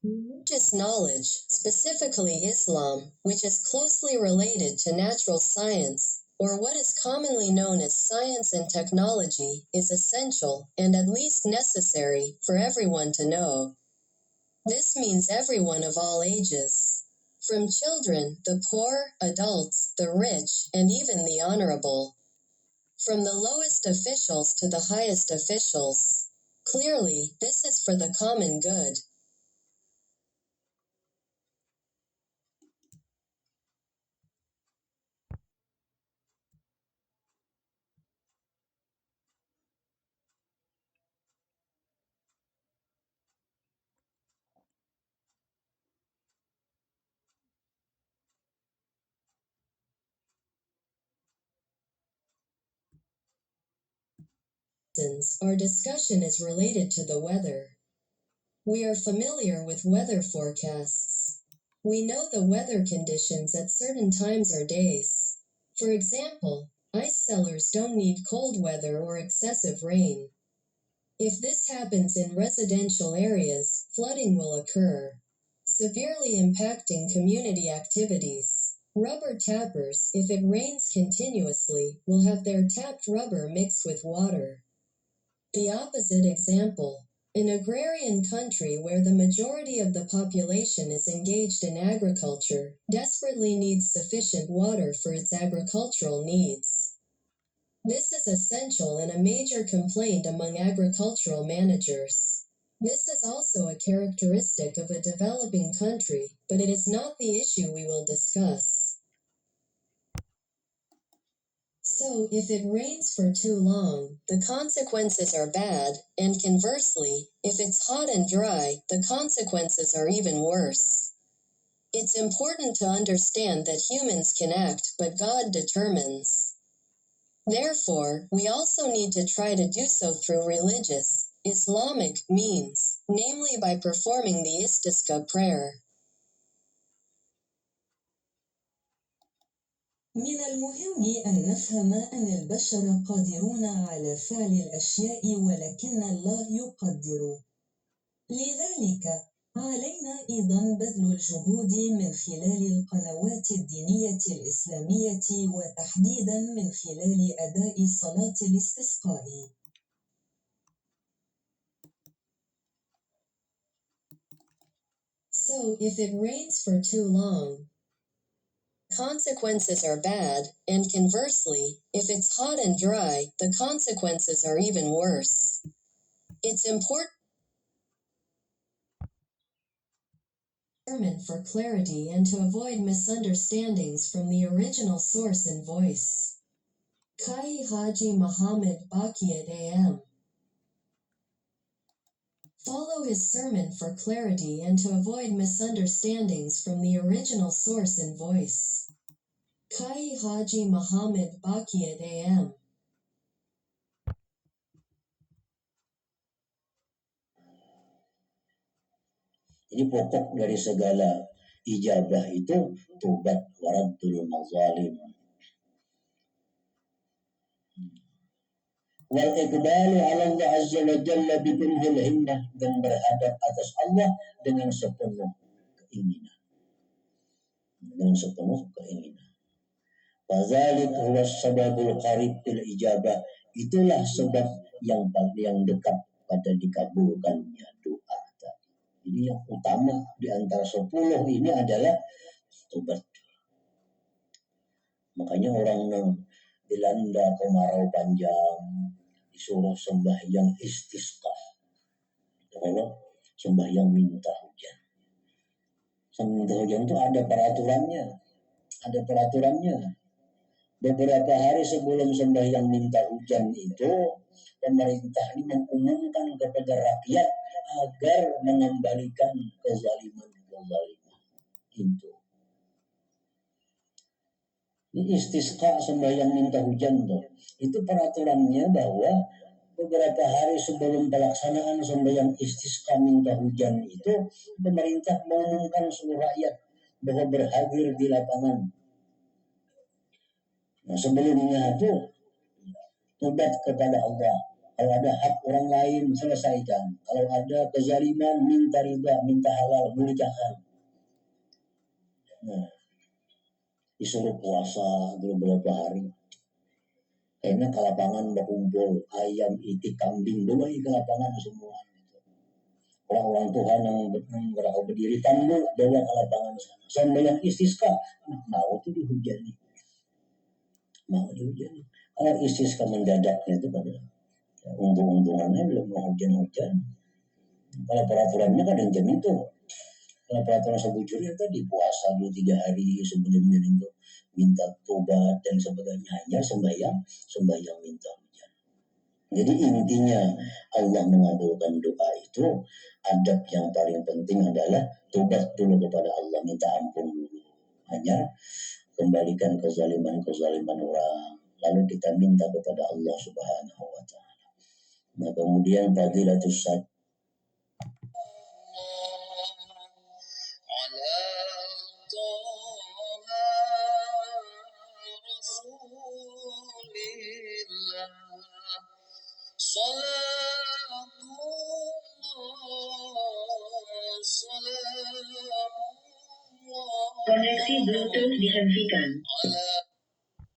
Religious knowledge, specifically Islam, which is closely related to natural science, or what is commonly known as science and technology, is essential, and at least necessary, for everyone to know. This means everyone of all ages. From children, the poor, adults, the rich, and even the honorable. From the lowest officials to the highest officials. Clearly, this is for the common good. Our discussion is related to the weather. We are familiar with weather forecasts. We know the weather conditions at certain times or days. For example, ice cellars don't need cold weather or excessive rain. If this happens in residential areas, flooding will occur, severely impacting community activities. Rubber tappers, if it rains continuously, will have their tapped rubber mixed with water. The opposite example, an agrarian country where the majority of the population is engaged in agriculture, desperately needs sufficient water for its agricultural needs. This is essential and a major complaint among agricultural managers. This is also a characteristic of a developing country, but it is not the issue we will discuss. So, if it rains for too long, the consequences are bad, and conversely, if it's hot and dry, the consequences are even worse. It's important to understand that humans can act, but God determines. Therefore, we also need to try to do so through religious, Islamic means, namely by performing the istisqa prayer. من المهم أن نفهم أن البشر قادرون على فعل الأشياء ولكن الله يقدر. لذلك علينا أيضا بذل الجهود من خلال القنوات الدينية الإسلامية وتحديدا من خلال أداء صلاة الاستسقاء. So, if it rains for too long, consequences are bad, and conversely, if it's hot and dry, the consequences are even worse. It's important for clarity and to avoid misunderstandings from the original source and voice. Kai Haji Muhammad Baqiyat AM. Follow his sermon for clarity and to avoid misunderstandings from the original source and voice. Kai Haji Muhammad Baqiyat AM. Jadi pokok dari segala ijabah itu tobat waradul mazalim. Wal iqbalu ala Allah azza wa jalla bi kulli himmah, dan berhadap atas Allah dengan sepenuh keinginan. Dengan sepenuh keinginan. Fadzalik huwa sababul qarib fil ijabah. Itulah sebab yang dekat pada dikabulkannya doa. Jadi yang utama di antara 10 ini adalah tobat. Makanya orang dilanda kemarau panjang disuruh sembahyang istisqa. Kalau sembahyang minta hujan. Minta hujan itu ada peraturannya. Ada peraturannya. Beberapa hari sebelum sembahyang minta hujan itu, pemerintah ini mengumumkan kepada rakyat agar mengembalikan kezaliman. Itu. Ini istisqa, sembahyang minta hujan tuh. Itu peraturannya bahwa beberapa hari sebelum pelaksanaan sembahyang istisqa minta hujan itu, pemerintah mengumumkan seluruh rakyat bahwa berhadir di lapangan. Nah, sebelumnya itu tobat kepada Allah. Kalau ada hak orang lain, selesaikan. Kalau ada kezaliman, minta ridha, minta halal, muliakan. Nah, disuruh puasa beberapa hari. Kayaknya ke lapangan berkumpul, ayam, itik, kambing, bawa ke lapangan semua. Orang-orang Tuhan yang berapa berdiri tanggul, bawa ke lapangan sana. Sampai yang istisqa, mau tuh dihujani. Mau dihujani. Kalau istisqa mendadaknya itu pada untung-untungannya belum mau hujan-hujan. Kalau peraturannya kan yang jamin tuh. Kalau peraturan sebujurnya tadi puasa 2-3 hari sebelumnya itu minta tobat dan sebagainya, hanya sembahyang minta hujan. Jadi intinya Allah mengabulkan doa itu, adab yang paling penting adalah tobat dulu kepada Allah, minta ampun dulu. Hanya kembalikan kezaliman orang, lalu kita minta kepada Allah Subhanahu wa taala. Nah, kemudian fadilatus sad Koneksi Bluetooth dihentikan.